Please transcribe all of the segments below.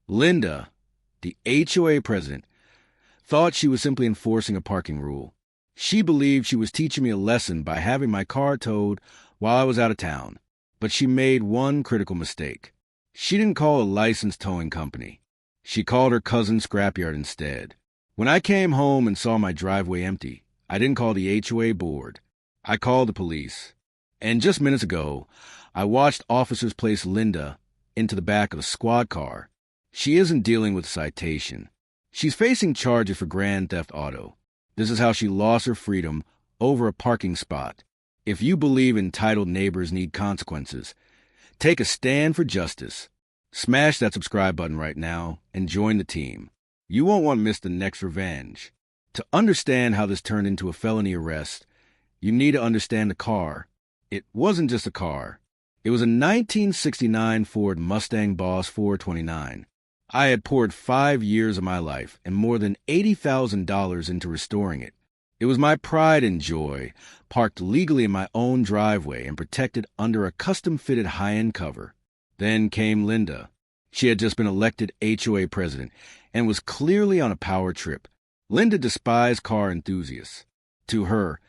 Linda, the HOA president, thought she was simply enforcing a parking rule. She believed she was teaching me a lesson by having my car towed while I was out of town. But she made one critical mistake. She didn't call a licensed towing company. She called her cousin's scrapyard instead. When I came home and saw my driveway empty, I didn't call the HOA board. I called the police. And just minutes ago, I watched officers place Linda into the back of a squad car. She isn't dealing with a citation. She's facing charges for grand theft auto. This is how she lost her freedom over a parking spot. If you believe entitled neighbors need consequences, take a stand for justice. Smash that subscribe button right now and join the team. You won't want to miss the next revenge. To understand how this turned into a felony arrest, you need to understand the car. It wasn't just a car. It was a 1969 Ford Mustang Boss 429. I had poured 5 years of my life and more than $80,000 into restoring it. It was my pride and joy, parked legally in my own driveway and protected under a custom-fitted high-end cover. Then came Linda. She had just been elected HOA president and was clearly on a power trip. Linda despised car enthusiasts. To her,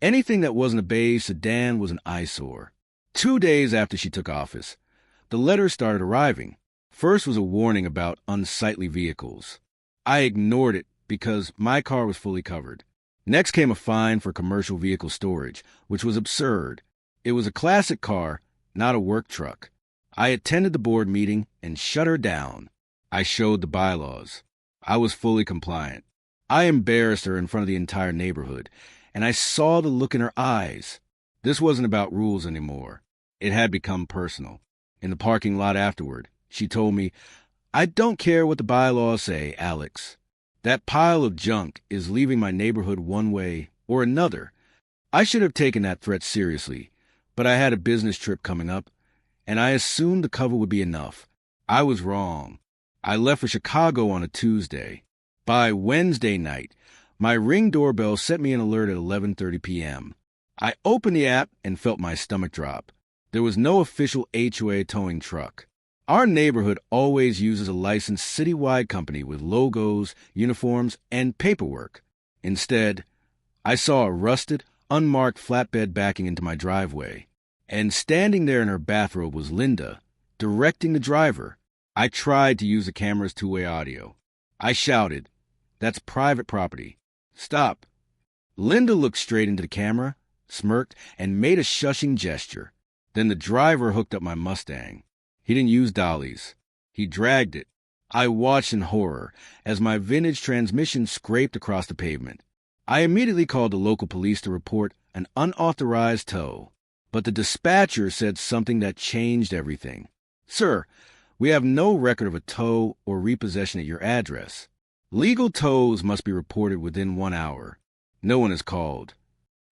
anything that wasn't a beige sedan was an eyesore. 2 days after she took office, the letters started arriving. First was a warning about unsightly vehicles. I ignored it because my car was fully covered. Next came a fine for commercial vehicle storage, which was absurd. It was a classic car, not a work truck. I attended the board meeting and shut her down. I showed the bylaws. I was fully compliant. I embarrassed her in front of the entire neighborhood, and I saw the look in her eyes. This wasn't about rules anymore. It had become personal. In the parking lot afterward, she told me, "I don't care what the bylaws say, Alex. That pile of junk is leaving my neighborhood one way or another." I should have taken that threat seriously, but I had a business trip coming up, and I assumed the cover would be enough. I was wrong. I left for Chicago on a Tuesday. By Wednesday night, my Ring doorbell sent me an alert at 11:30 p.m. I opened the app and felt my stomach drop. There was no official HOA towing truck. Our neighborhood always uses a licensed citywide company with logos, uniforms, and paperwork. Instead, I saw a rusted, unmarked flatbed backing into my driveway. And standing there in her bathrobe was Linda, directing the driver. I tried to use the camera's two-way audio. I shouted, "That's private property. Stop." Linda looked straight into the camera, smirked, and made a shushing gesture. Then the driver hooked up my Mustang. He didn't use dollies. He dragged it. I watched in horror as my vintage transmission scraped across the pavement. I immediately called the local police to report an unauthorized tow. But the dispatcher said something that changed everything. "Sir, we have no record of a tow or repossession at your address. Legal tows must be reported within 1 hour. No one is called."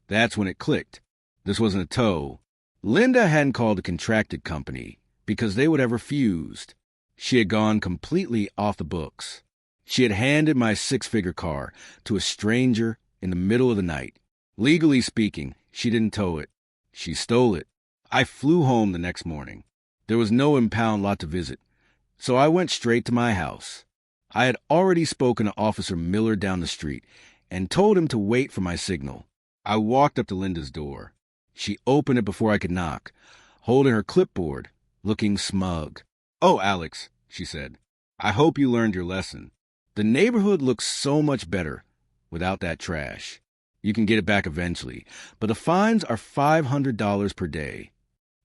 That's when it clicked. This wasn't a tow. Linda hadn't called a contracted company because they would have refused. She had gone completely off the books. She had handed my 6-figure car to a stranger in the middle of the night. Legally speaking, she didn't tow it. She stole it. I flew home the next morning. There was no impound lot to visit, so I went straight to my house. I had already spoken to Officer Miller down the street and told him to wait for my signal. I walked up to Linda's door. She opened it before I could knock, holding her clipboard, looking smug. "Oh, Alex," she said, "I hope you learned your lesson. The neighborhood looks so much better without that trash. You can get it back eventually, but the fines are $500 per day."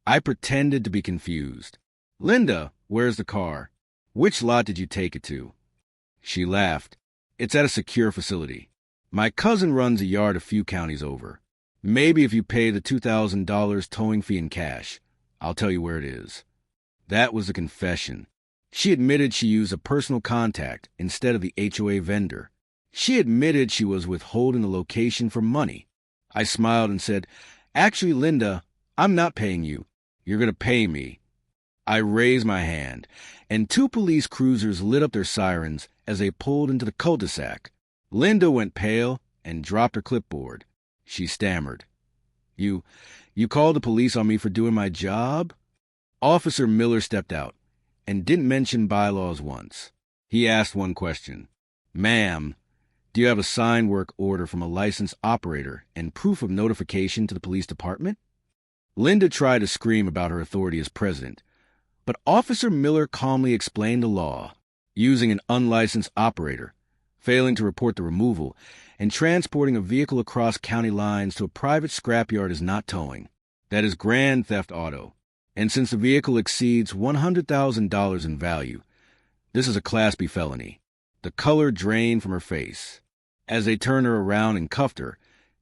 I pretended to be confused. "Linda, where's the car? Which lot did you take it to?" She laughed. "It's at a secure facility. My cousin runs a yard a few counties over. Maybe if you pay the $2,000 towing fee in cash, I'll tell you where it is." That was the confession. She admitted she used a personal contact instead of the HOA vendor. She admitted she was withholding the location for money. I smiled and said, "Actually, Linda, I'm not paying you. You're going to pay me." I raised my hand, and 2 police cruisers lit up their sirens as they pulled into the cul-de-sac. Linda went pale and dropped her clipboard. She stammered, You called the police on me for doing my job?" Officer Miller stepped out. and didn't mention bylaws once. He asked one question. "Ma'am, do you have a signed work order from a licensed operator and proof of notification to the police department?" Linda tried to scream about her authority as president, but Officer Miller calmly explained the law. Using an unlicensed operator, failing to report the removal, and transporting a vehicle across county lines to a private scrapyard is not towing. That is grand theft auto. And since the vehicle exceeds $100,000 in value, this is a Class B felony. The color drained from her face. As they turned her around and cuffed her,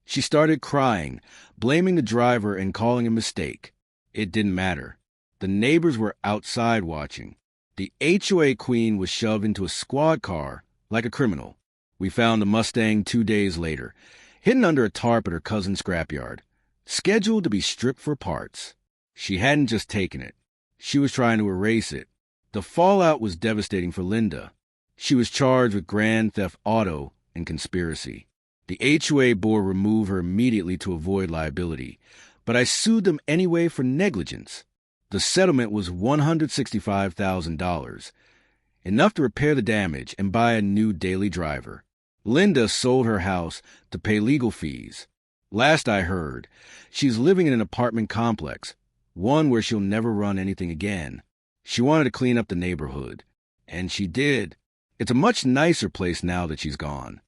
she started crying, blaming the driver and calling a mistake. It didn't matter. The neighbors were outside watching. The HOA queen was shoved into a squad car like a criminal. We found the Mustang 2 days later, hidden under a tarp at her cousin's scrapyard, scheduled to be stripped for parts. She hadn't just taken it. She was trying to erase it. The fallout was devastating for Linda. She was charged with grand theft auto and conspiracy. The HOA board removed her immediately to avoid liability, but I sued them anyway for negligence. The settlement was $165,000, enough to repair the damage and buy a new daily driver. Linda sold her house to pay legal fees. Last I heard, she's living in an apartment complex, one where she'll never run anything again. She wanted to clean up the neighborhood, and she did. It's a much nicer place now that she's gone.